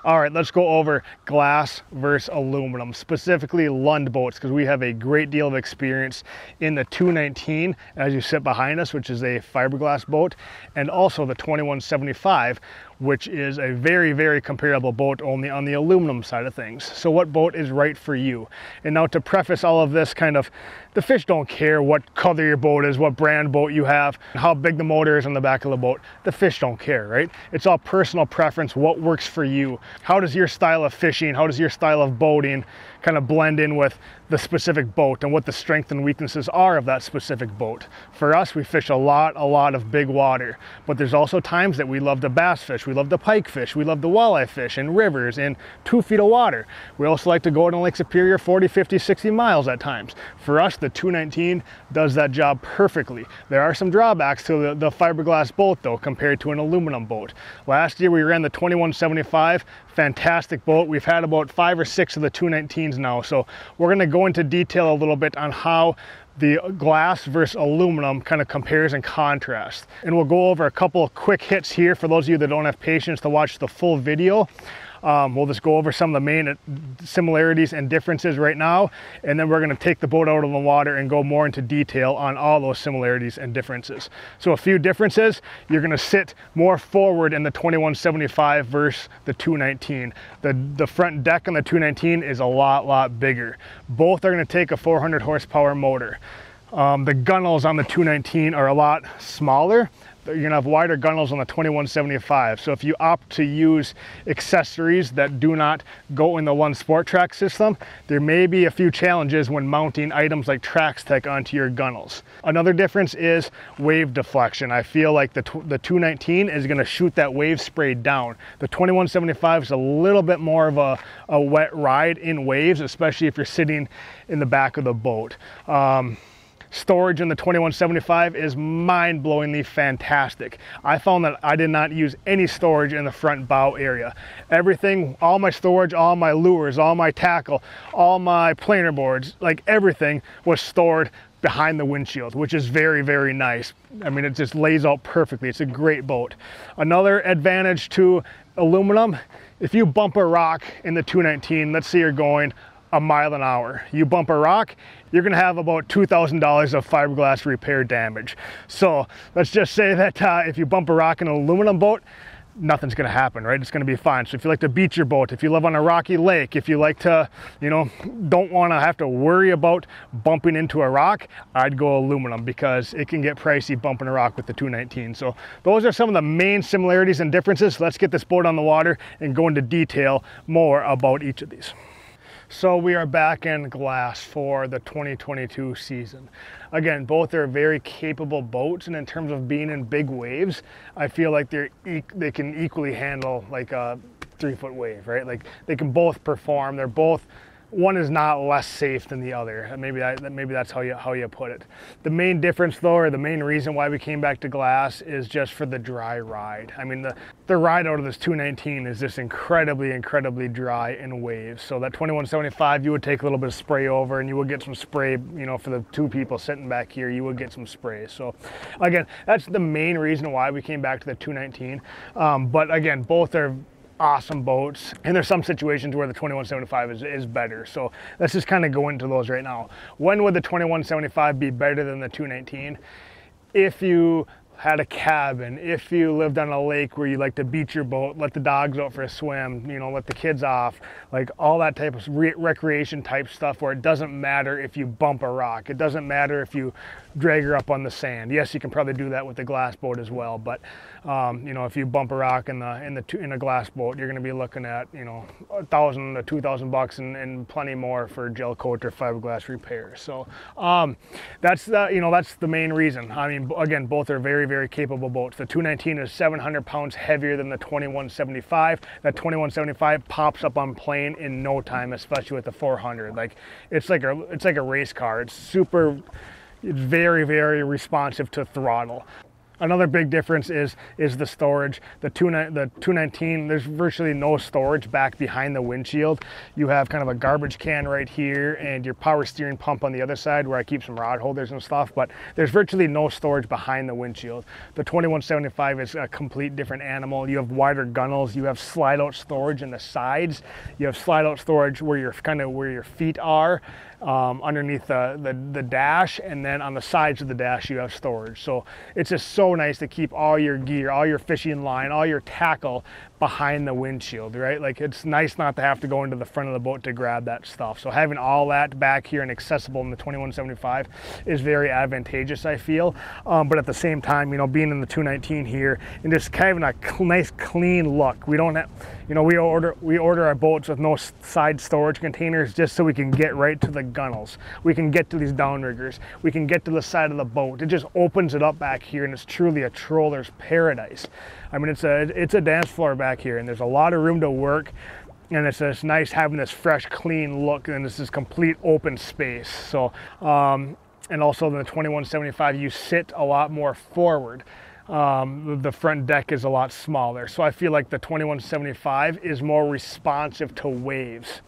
All right, let's go over glass versus aluminum, specifically Lund Boats, because we have a great deal of experience in the 219 as you sit behind us, which is a fiberglass boat, and also the 2175, which is a very, very comparable boat, only on the aluminum side of things. So what boat is right for you? And now to preface all of this, kind of, the fish don't care what color your boat is, what brand boat you have, how big the motor is on the back of the boat. The fish don't care, right? It's all personal preference, what works for you. How does your style of fishing, how does your style of boating kind of blend in with the specific boat and what the strengths and weaknesses are of that specific boat. For us, we fish a lot of big water, but there's also times that we love to bass fish, we love to pike fish, we love to walleye fish in rivers in 2 feet of water. We also like to go to Lake Superior 40, 50, 60 miles at times. For us, the 219 does that job perfectly. There are some drawbacks to the fiberglass boat though, compared to an aluminum boat. Last year we ran the 2175, fantastic boat. We've had about 5 or 6 of the 219s now, so we're going to go into detail a little bit on how the glass versus aluminum kind of compares and contrasts. And we'll go over a couple of quick hits here for those of you that don't have patience to watch the full video. We'll just go over some of the main similarities and differences right now, and then we're going to take the boat out of the water and go more into detail on all those similarities and differences. So a few differences: you're going to sit more forward in the 2175 versus the 219. The front deck on the 219 is a lot bigger. Both are going to take a 400 horsepower motor. The gunnels on the 219 are a lot smaller. You're gonna have wider gunnels on the 2175. So if you opt to use accessories that do not go in the Lund Sport Track system, there may be a few challenges when mounting items like Trax Tech onto your gunnels. Another difference is wave deflection. I feel like the 219 is gonna shoot that wave spray down. The 2175 is a little bit more of a wet ride in waves, especially if you're sitting in the back of the boat. Storage in the 2175 is mind-blowingly fantastic. I found that I did not use any storage in the front bow area. Everything, all my storage, all my lures, all my tackle, all my planer boards, like everything was stored behind the windshield, which is very nice. I mean, it just lays out perfectly. It's a great boat. Another advantage to aluminum: if you bump a rock in the 219, let's say you're going a mile an hour, you bump a rock, you're gonna have about $2,000 of fiberglass repair damage. So let's just say that if you bump a rock in an aluminum boat, nothing's gonna happen, right? It's gonna be fine. So if you like to beach your boat, if you live on a rocky lake, if you like to, you know, don't wanna have to worry about bumping into a rock, I'd go aluminum, because it can get pricey bumping a rock with the 219. So those are some of the main similarities and differences. Let's get this boat on the water and go into detail more about each of these. So we are back in glass for the 2022 season. Again, both are very capable boats, and in terms of being in big waves, I feel like they can equally handle like a 3-foot wave, right? Like they can both perform. They're both, one is not less safe than the other. Maybe that's how you put it. The main difference though, or the main reason why we came back to glass, is just for the dry ride. I mean, the ride out of this 219 is just incredibly dry in waves. So that 2175, you would take a little bit of spray over, and you would get some spray, you know, for the 2 people sitting back here, you would get some spray. So again, that's the main reason why we came back to the 219. But again, both are awesome boats, and there's some situations where the 2175 is better. So let's just kind of go into those right now. When would the 2175 be better than the 219? If you had a cabin, if you lived on a lake where you like to beach your boat, let the dogs out for a swim, you know, let the kids off, like all that type of recreation type stuff, where it doesn't matter if you bump a rock, it doesn't matter if you drag her up on the sand. Yes, you can probably do that with the glass boat as well, but you know, if you bump a rock in a glass boat, you're going to be looking at, you know, $1,000 to $2,000 and plenty more for gel coat or fiberglass repair. So that's the main reason. I mean, again, both are very capable boats. The 219 is 700 pounds heavier than the 2175. That 2175 pops up on plane in no time, especially with the 400. Like it's like a race car. It's very responsive to throttle. Another big difference is the storage. The 219, there's virtually no storage back behind the windshield. You have kind of a garbage can right here and your power steering pump on the other side where I keep some rod holders and stuff, but there's virtually no storage behind the windshield. The 2175 is a complete different animal. You have wider gunnels, you have slide out storage in the sides, you have slide out storage where your feet are, underneath the dash, and then on the sides of the dash you have storage. So it's just so nice to keep all your gear, all your fishing line, all your tackle behind the windshield, right? Like, it's nice not to have to go into the front of the boat to grab that stuff. So having all that back here and accessible in the 2175 is very advantageous, I feel. But at the same time, you know, being in the 219 here and just kind of a nice clean look. We don't have, you know, we order our boats with no side storage containers just so we can get right to the gunnels. We can get to these downriggers. We can get to the side of the boat. It just opens it up back here, and it's truly a troller's paradise. I mean, it's a dance floor back here, and there's a lot of room to work, and it's just nice having this fresh, clean look, and this is complete open space. So, and also in the 2175, you sit a lot more forward. The front deck is a lot smaller, so I feel like the 2175 is more responsive to waves.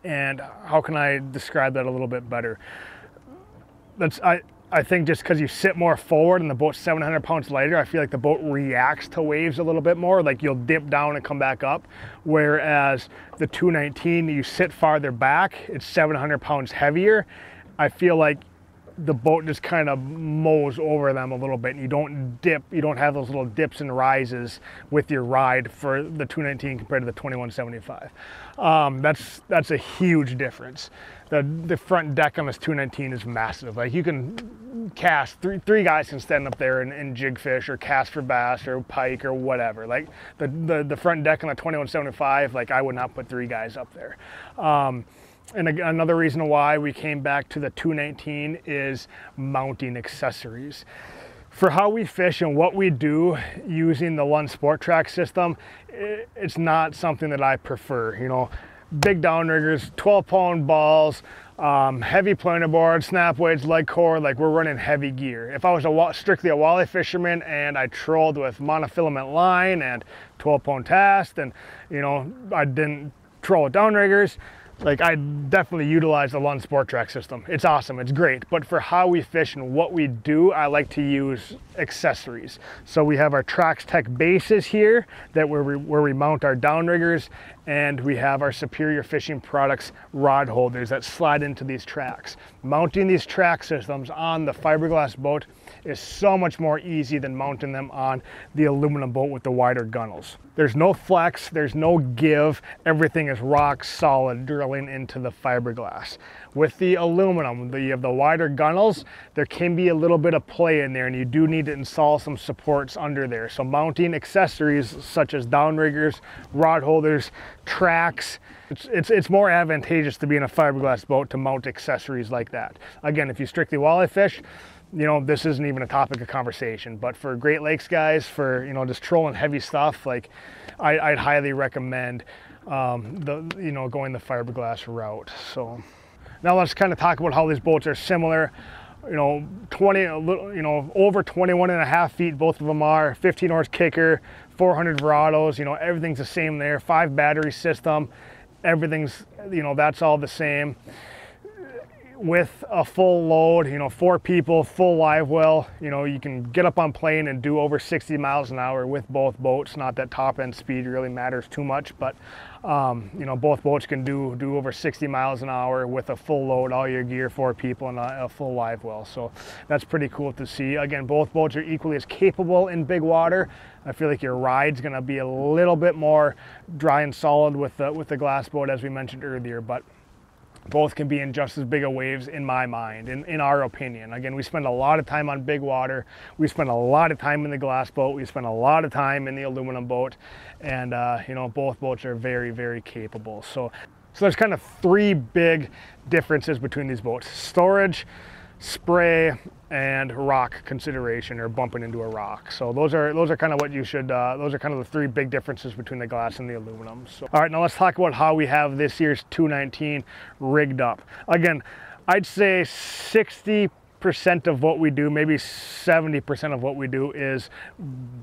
And how can I describe that a little bit better? I think just because you sit more forward and the boat's 700 pounds lighter, I feel like the boat reacts to waves a little bit more. Like, you'll dip down and come back up. Whereas the 219, you sit farther back, it's 700 pounds heavier. I feel like the boat just kind of mows over them a little bit, and you don't dip, you don't have those little dips and rises with your ride for the 219 compared to the 2175. That's a huge difference. The front deck on this 219 is massive. Like, you can cast, three guys can stand up there and jig fish or cast for bass or pike or whatever. Like, the front deck on the 2175, like, I would not put 3 guys up there. And another reason why we came back to the 219 is mounting accessories. For how we fish and what we do using the Lund Sport Track system, it's not something that I prefer. You know, big downriggers, 12-pound balls, heavy planer board, snap weights, leg cord, like, we're running heavy gear. If I was strictly a walleye fisherman and I trolled with monofilament line and 12-pound test, and, you know, I didn't troll with downriggers, like, I definitely utilize the Lund Sport Track system. It's awesome, it's great. But for how we fish and what we do, I like to use accessories. So we have our Trax Tech bases here that where we mount our downriggers, and we have our Superior Fishing Products rod holders that slide into these tracks. Mounting these track systems on the fiberglass boat is so much more easy than mounting them on the aluminum boat with the wider gunnels. There's no flex, there's no give, everything is rock solid drilling into the fiberglass. With the aluminum, you have the wider gunnels, there can be a little bit of play in there, and you do need to install some supports under there. So mounting accessories such as downriggers, rod holders, tracks, it's more advantageous to be in a fiberglass boat to mount accessories like that. Again, if you strictly walleye fish, you know, this isn't even a topic of conversation, but for Great Lakes guys, for, you know, just trolling heavy stuff, like, I'd highly recommend going the fiberglass route. So now let's kind of talk about how these boats are similar. You know, over 21 and a half feet, both of them are 15 horse kicker, 400 Verados, you know, everything's the same there. 5 battery system, everything's, you know, that's all the same. With a full load, you know, 4 people, full live well, you know, you can get up on plane and do over 60 miles an hour with both boats. Not that top end speed really matters too much, but you know, both boats can do over 60 miles an hour with a full load, all your gear, 4 people, and a full live well. So that's pretty cool to see. Again, both boats are equally as capable in big water. I feel like your ride's gonna be a little bit more dry and solid with the glass boat, as we mentioned earlier, but both can be in just as big of waves in my mind, in our opinion. Again, we spend a lot of time on big water. We spend a lot of time in the glass boat. We spend a lot of time in the aluminum boat. And, you know, both boats are very, very capable. So there's kind of 3 big differences between these boats: storage, spray, and rock consideration, or bumping into a rock. So those are kind of what you should, those are kind of the 3 big differences between the glass and the aluminum. So, all right, now let's talk about how we have this year's 219 rigged up. Again, I'd say 60% 80% of what we do, maybe 70% of what we do is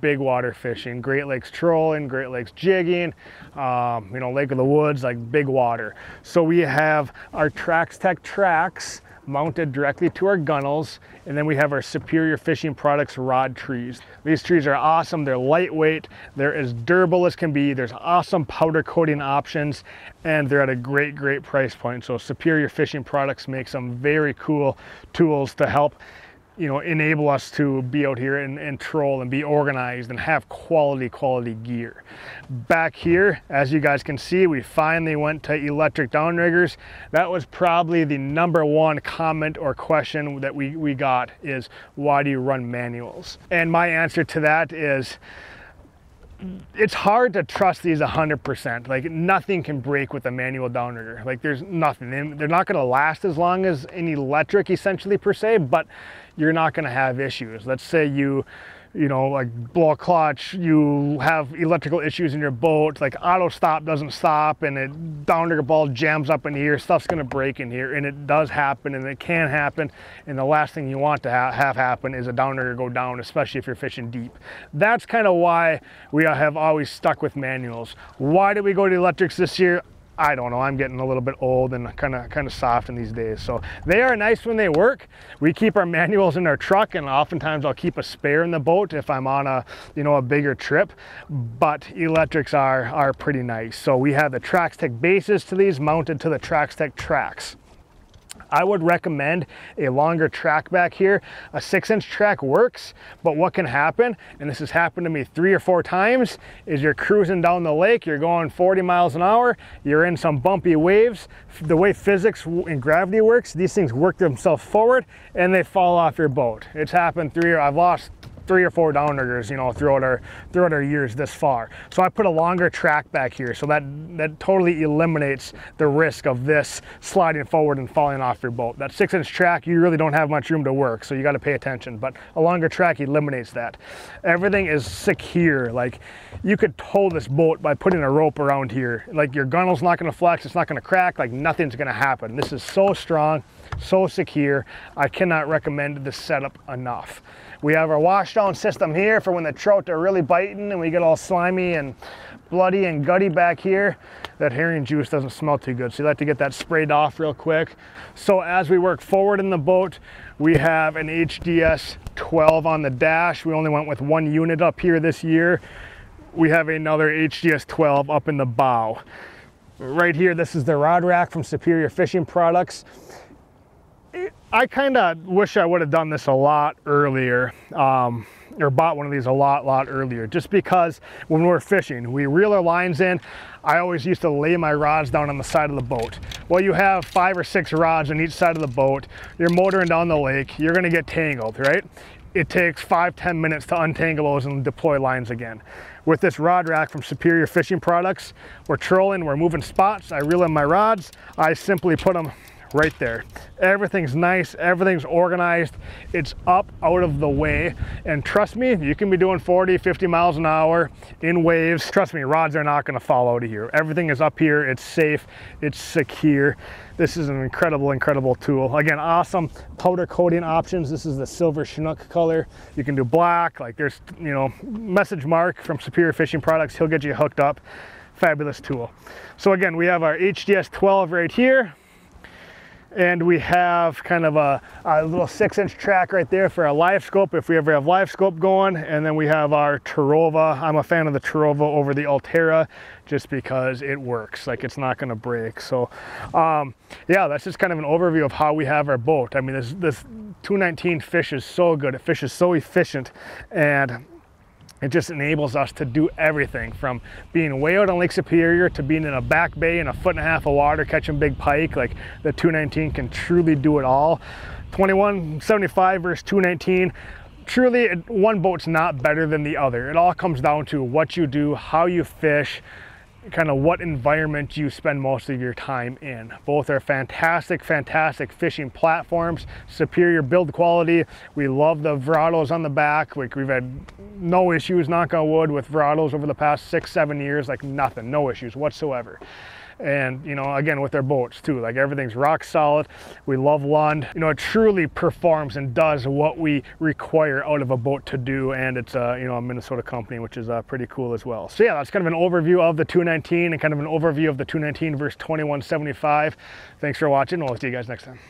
big water fishing, Great Lakes trolling, Great Lakes jigging, you know, Lake of the Woods, like big water. So we have our TraxTech tracks mounted directly to our gunnels, and then we have our Superior Fishing Products rod trees. These trees are awesome. They're lightweight, they're as durable as can be, there's awesome powder coating options, and they're at a great price point. So Superior Fishing Products makes some very cool tools to help, you know, enable us to be out here and troll and be organized and have quality gear. Back here, as you guys can see, we finally went to electric downriggers. That was probably the #1 comment or question that we got, is why do you run manuals? And my answer to that is, it's hard to trust these 100%. Like, nothing can break with a manual downrigger. Like, there's nothing. They're not going to last as long as an electric, essentially, per se, but you're not going to have issues. Let's say you know, like blow a clutch, you have electrical issues in your boat, like auto stop doesn't stop, and a downrigger ball jams up in here, stuff's going to break in here, and it does happen, and it can happen, and the last thing you want to have happen is a downrigger go down, especially if you're fishing deep. That's kind of why we have always stuck with manuals. Why did we go to electrics this year? I don't know. I'm getting a little bit old and kind of soft in these days. So they are nice when they work. We keep our manuals in our truck, and oftentimes I'll keep a spare in the boat if I'm on a, you know, a bigger trip. But electrics are pretty nice. So we have the TraxTech bases to these mounted to the TraxTech tracks. I would recommend a longer track back here. A 6-inch track works, but what can happen, and this has happened to me 3 or 4 times, is you're cruising down the lake, you're going 40 miles an hour, you're in some bumpy waves. The way physics and gravity works, these things work themselves forward and they fall off your boat. It's happened I've lost 3 or 4 downriggers, you know, throughout our years this far. So I put a longer track back here, so that totally eliminates the risk of this sliding forward and falling off your boat. That 6-inch track, you really don't have much room to work, so you got to pay attention. But a longer track eliminates that. Everything is secure. Like, you could tow this boat by putting a rope around here. Like, your gunnel's not going to flex, it's not going to crack, like nothing's going to happen. This is so strong, so secure. I cannot recommend this setup enough. We have our washdown system here for when the trout are really biting and we get all slimy and bloody and gutty back here. That herring juice doesn't smell too good, so you like to get that sprayed off real quick. So as we work forward in the boat, we have an HDS 12 on the dash. We only went with 1 unit up here this year. We have another HDS 12 up in the bow. Right here, this is the rod rack from Superior Fishing Products. I kind of wish I would have done this a lot earlier, or bought one of these a lot earlier, just because when we're fishing, we reel our lines in. I always used to lay my rods down on the side of the boat. Well, you have 5 or 6 rods on each side of the boat. You're motoring down the lake, you're going to get tangled, right? It takes 5-10 minutes to untangle those and deploy lines again. With this rod rack from Superior Fishing Products, we're trolling, we're moving spots. I reel in my rods, I simply put them right there. Everything's nice, everything's organized, it's up out of the way, and trust me, you can be doing 40-50 miles an hour in waves. Trust me, rods are not going to fall out of here. Everything is up here, it's safe, it's secure. This is an incredible tool. Again, awesome powder coating options. This is the silver Chinook color. You can do black, like there's, you know, message Mark from Superior Fishing Products, he'll get you hooked up. Fabulous tool. So again, we have our HDS 12 right here. And we have kind of a little 6-inch track right there for our live scope if we ever have live scope going. And then we have our Terova. I'm a fan of the Terova over the Altera just because it works, like it's not going to break. So yeah, that's just kind of an overview of how we have our boat. I mean, this 219 fishes so good, it fishes so efficient, and it just enables us to do everything from being way out on Lake Superior to being in a back bay in 1.5 feet of water catching big pike. Like, the 219 can truly do it all. 2175 versus 219. Truly, one boat's not better than the other. It all comes down to what you do, how you fish, kind of what environment you spend most of your time in. Both are fantastic fishing platforms, superior build quality. We love the Verados on the back. Like, we've had no issues, knock on wood, with Verados over the past 6-7 years, like nothing, no issues whatsoever. And, you know, again, with their boats too, like everything's rock solid. We love Lund. You know, it truly performs and does what we require out of a boat to do. And it's, you know, a Minnesota company, which is pretty cool as well. So yeah, that's kind of an overview of the 219 and kind of an overview of the 219 versus 2175. Thanks for watching. We'll see you guys next time.